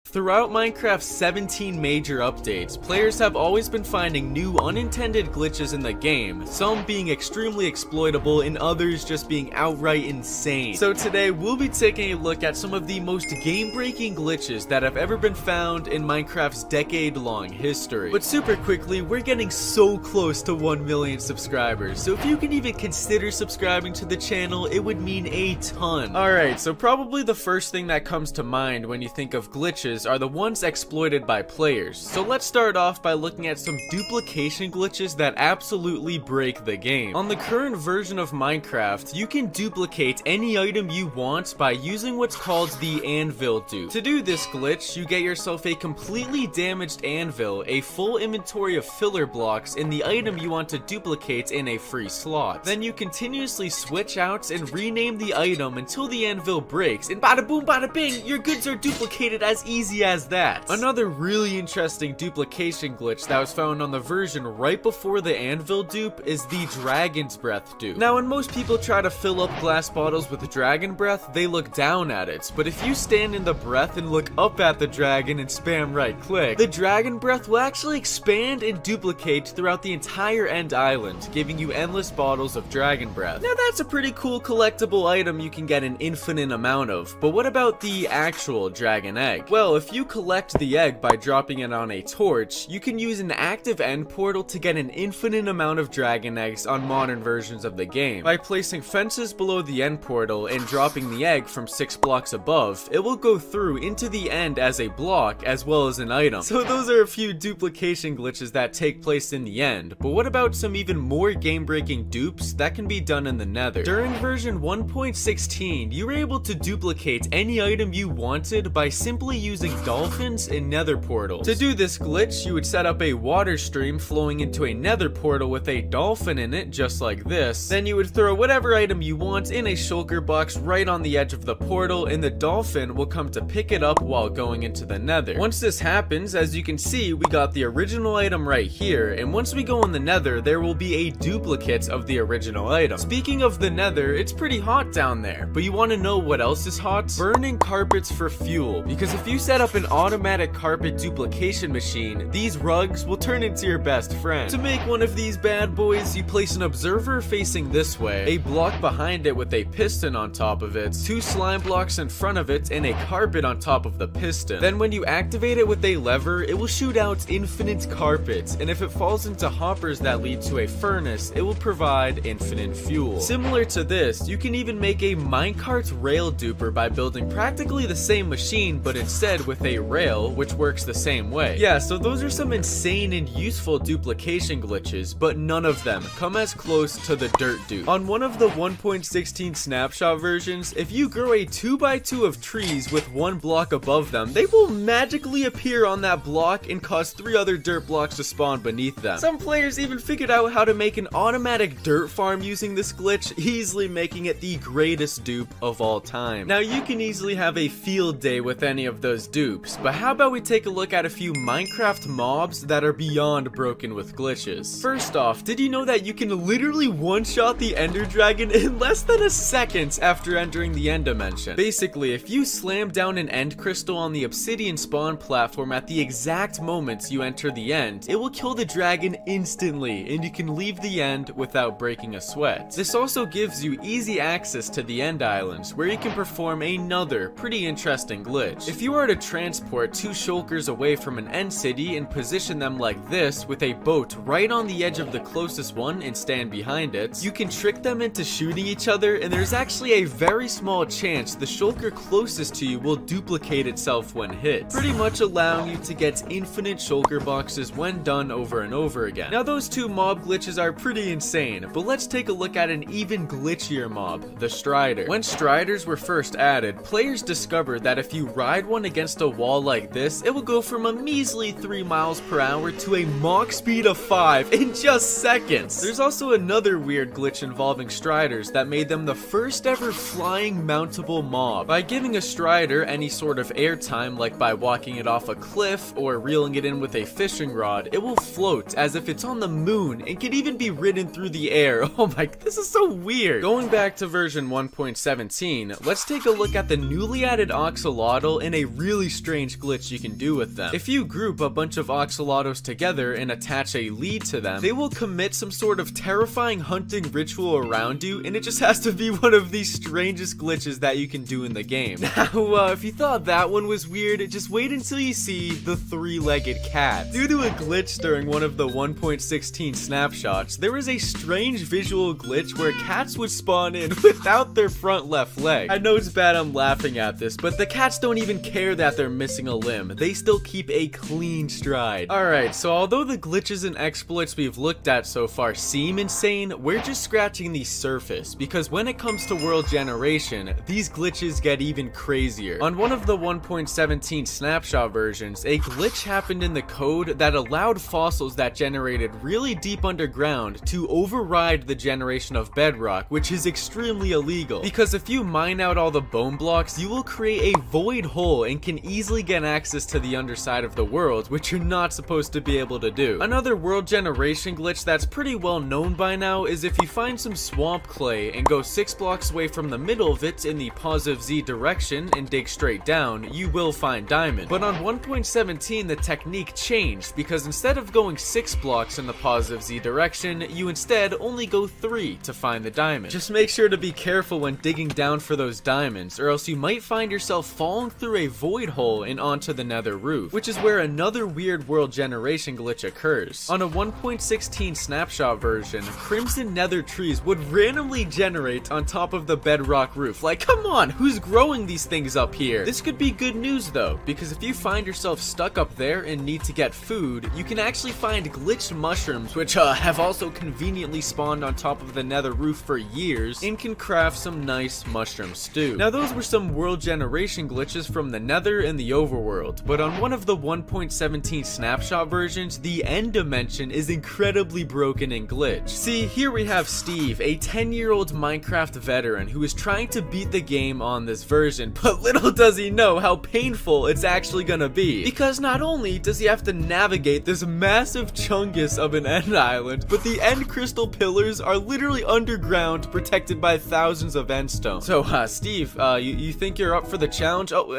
Throughout Minecraft's 17 major updates, players have always been finding new unintended glitches in the game, some being extremely exploitable and others just being outright insane. So today we'll be taking a look at some of the most game-breaking glitches that have ever been found in Minecraft's decade-long history. But super quickly, we're getting so close to 1 million subscribers, so if you can even consider subscribing to the channel, it would mean a ton. Alright, so probably the first thing that comes to mind when you think of glitches are the ones exploited by players. So let's start off by looking at some duplication glitches that absolutely break the game. On the current version of Minecraft, you can duplicate any item you want by using what's called the anvil dupe. To do this glitch, you get yourself a completely damaged anvil, a full inventory of filler blocks, and the item you want to duplicate in a free slot. Then you continuously switch out and rename the item until the anvil breaks, and bada boom bada bing, your goods are duplicated as easy as that. Another really interesting duplication glitch that was found on the version right before the anvil dupe is the dragon's breath dupe. Now when most people try to fill up glass bottles with dragon breath, they look down at it, but if you stand in the breath and look up at the dragon and spam right click, the dragon breath will actually expand and duplicate throughout the entire end island, giving you endless bottles of dragon breath. Now that's a pretty cool collectible item you can get an infinite amount of, but what about the actual dragon egg? Well, if you collect the egg by dropping it on a torch, you can use an active end portal to get an infinite amount of dragon eggs on modern versions of the game. By placing fences below the end portal and dropping the egg from 6 blocks above, it will go through into the end as a block as well as an item. So those are a few duplication glitches that take place in the end, but what about some even more game-breaking dupes that can be done in the nether? During version 1.16, you were able to duplicate any item you wanted by simply using dolphins in nether portals. To do this glitch, you would set up a water stream flowing into a nether portal with a dolphin in it, just like this. Then you would throw whatever item you want in a shulker box right on the edge of the portal, and the dolphin will come to pick it up while going into the nether. Once this happens, as you can see, we got the original item right here, and once we go in the nether, there will be a duplicate of the original item. Speaking of the nether, it's pretty hot down there, but you want to know what else is hot? Burning carpets for fuel, because if you set up an automatic carpet duplication machine, these rugs will turn into your best friend. To make one of these bad boys, you place an observer facing this way, a block behind it with a piston on top of it, 2 slime blocks in front of it, and a carpet on top of the piston. Then when you activate it with a lever, it will shoot out infinite carpet, and if it falls into hoppers that lead to a furnace, it will provide infinite fuel. Similar to this, you can even make a minecart rail duper by building practically the same machine, but instead with a rail, which works the same way. Yeah, so those are some insane and useful duplication glitches, but none of them come as close to the dirt dupe. On one of the 1.16 snapshot versions, if you grow a 2x2 of trees with 1 block above them, they will magically appear on that block and cause 3 other dirt blocks to spawn beneath them. Some players even figured out how to make an automatic dirt farm using this glitch, easily making it the greatest dupe of all time. Now you can easily have a field day with any of those dupes, but how about we take a look at a few Minecraft mobs that are beyond broken with glitches. First off, did you know that you can literally one-shot the Ender Dragon in less than a second after entering the end dimension? Basically, if you slam down an end crystal on the obsidian spawn platform at the exact moment you enter the end, it will kill the dragon instantly, and you can leave the end without breaking a sweat. This also gives you easy access to the end islands, where you can perform another pretty interesting glitch. If you are to transport 2 shulkers away from an end city and position them like this with a boat right on the edge of the closest one and stand behind it, you can trick them into shooting each other, and there's actually a very small chance the shulker closest to you will duplicate itself when hit, pretty much allowing you to get infinite shulker boxes when done over and over again. Now those 2 mob glitches are pretty insane, but let's take a look at an even glitchier mob, the Strider. When Striders were first added, players discovered that if you ride one against a wall like this, it will go from a measly 3 miles per hour to a Mach speed of 5 in just seconds. There's also another weird glitch involving Striders that made them the first ever flying mountable mob. By giving a Strider any sort of airtime, like by walking it off a cliff or reeling it in with a fishing rod, it will float as if it's on the moon and can even be ridden through the air. Oh my, this is so weird. Going back to version 1.17, let's take a look at the newly added Axolotl in a really really strange glitch you can do with them. If you group a bunch of axolotls together and attach a lead to them, they will commit some sort of terrifying hunting ritual around you, and it just has to be one of the strangest glitches that you can do in the game. Now, if you thought that one was weird, just wait until you see the three-legged cat. Due to a glitch during one of the 1.16 snapshots, there was a strange visual glitch where cats would spawn in without their front left leg. I know it's bad I'm laughing at this, but the cats don't even care that they're missing a limb. They still keep a clean stride. Alright, so although the glitches and exploits we've looked at so far seem insane, we're just scratching the surface, because when it comes to world generation, these glitches get even crazier. On one of the 1.17 snapshot versions, a glitch happened in the code that allowed fossils that generated really deep underground to override the generation of bedrock, which is extremely illegal, because if you mine out all the bone blocks, you will create a void hole and can easily get access to the underside of the world, which you're not supposed to be able to do. Another world generation glitch that's pretty well known by now is if you find some swamp clay and go 6 blocks away from the middle of it in the positive Z direction and dig straight down, you will find diamond. But on 1.17, the technique changed, because instead of going 6 blocks in the positive Z direction, you instead only go 3 to find the diamond. Just make sure to be careful when digging down for those diamonds, or else you might find yourself falling through a void hole and onto the nether roof, which is where another weird world generation glitch occurs. On a 1.16 snapshot version, crimson nether trees would randomly generate on top of the bedrock roof. Like, come on, who's growing these things up here? This could be good news though, because if you find yourself stuck up there and need to get food, you can actually find glitched mushrooms, which have also conveniently spawned on top of the nether roof for years, and can craft some nice mushroom stew. Now those were some world generation glitches from the nether and the overworld, but on one of the 1.17 snapshot versions, the end dimension is incredibly broken and glitched. See, here we have Steve, a 10-year-old Minecraft veteran who is trying to beat the game on this version, but little does he know how painful it's actually gonna be, because not only does he have to navigate this massive chungus of an end island, but the end crystal pillars are literally underground, protected by thousands of end stone. So, Steve, you think you're up for the challenge? Oh,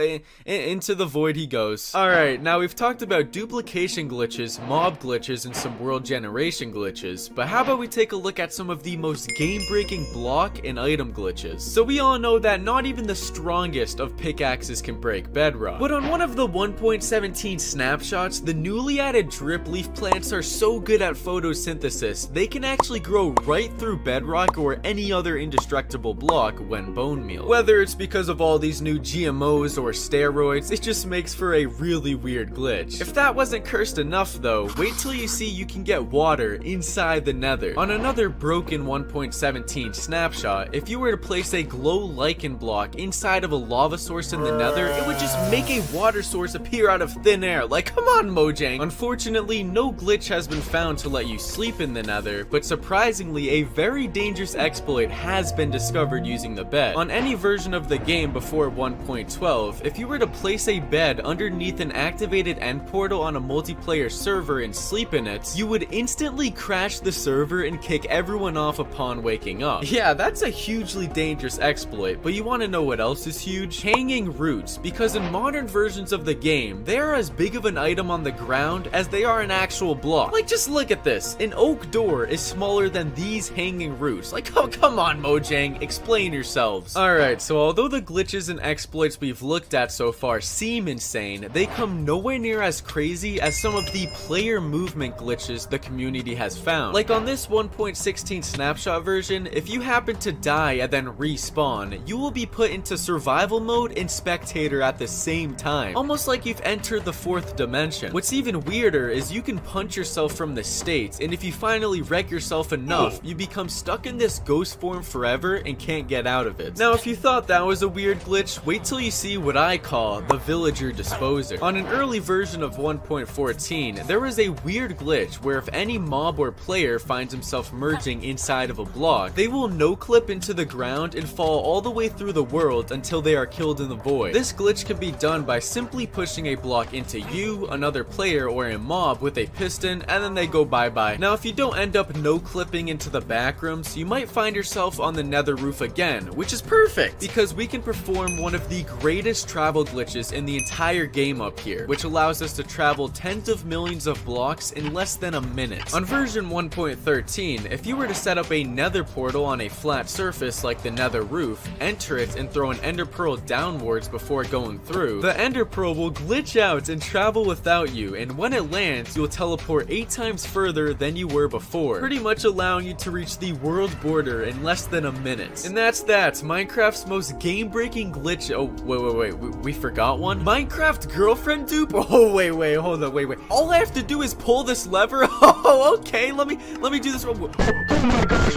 into the void he goes. Alright, now we've talked about duplication glitches, mob glitches, and some world generation glitches, but how about we take a look at some of the most game-breaking block and item glitches? So we all know that not even the strongest of pickaxes can break bedrock, but on one of the 1.17 snapshots, the newly added drip leaf plants are so good at photosynthesis, they can actually grow right through bedrock or any other indestructible block when bone meal. Whether it's because of all these new GMOs or steroids, it just makes for a really weird glitch. If that wasn't cursed enough though, wait till you see you can get water inside the nether. On another broken 1.17 snapshot, if you were to place a glow lichen block inside of a lava source in the nether, it would just make a water source appear out of thin air. Like, come on, Mojang. Unfortunately, no glitch has been found to let you sleep in the nether, but surprisingly, a very dangerous exploit has been discovered using the bed. On any version of the game before 1.12, if you were to place a bed underneath an activated end portal on a multiplayer server and sleep in it, you would instantly crash the server and kick everyone off upon waking up. Yeah, that's a hugely dangerous exploit, but you want to know what else is huge? Hanging roots, because in modern versions of the game, they are as big of an item on the ground as they are an actual block. Like, just look at this. An oak door is smaller than these hanging roots. Like, oh, come on, Mojang, explain yourselves. Alright, so although the glitches and exploits we've looked at so far seem insane, they come nowhere near as crazy as some of the player movement glitches the community has found. Like on this 1.16 snapshot version, if you happen to die and then respawn, you will be put into survival mode and spectator at the same time, almost like you've entered the 4th dimension. What's even weirder is you can punch yourself from the state, and if you finally wreck yourself enough, you become stuck in this ghost form forever and can't get out of it. Now, if you thought that was a weird glitch, wait till you see what I call the villager disposer. On an early version of 1.14, there was a weird glitch where if any mob or player finds himself merging inside of a block, they will no-clip into the ground and fall all the way through the world until they are killed in the void. This glitch can be done by simply pushing a block into you, another player, or a mob with a piston, and then they go bye-bye. Now, if you don't end up no-clipping into the backrooms, you might find yourself on the nether roof again, which is perfect, because we can perform one of the greatest travel glitches glitches in the entire game up here, which allows us to travel tens of millions of blocks in less than a minute. On version 1.13, if you were to set up a nether portal on a flat surface like the nether roof, enter it and throw an ender pearl downwards before going through, the ender pearl will glitch out and travel without you, and when it lands, you'll teleport 8 times further than you were before, pretty much allowing you to reach the world border in less than a minute. And that's that, Minecraft's most game-breaking glitch. Oh, wait, we forgot one? Minecraft girlfriend dupe? Oh, wait, hold on, wait. All I have to do is pull this lever? Oh, okay, let me do this real quick. Oh my gosh.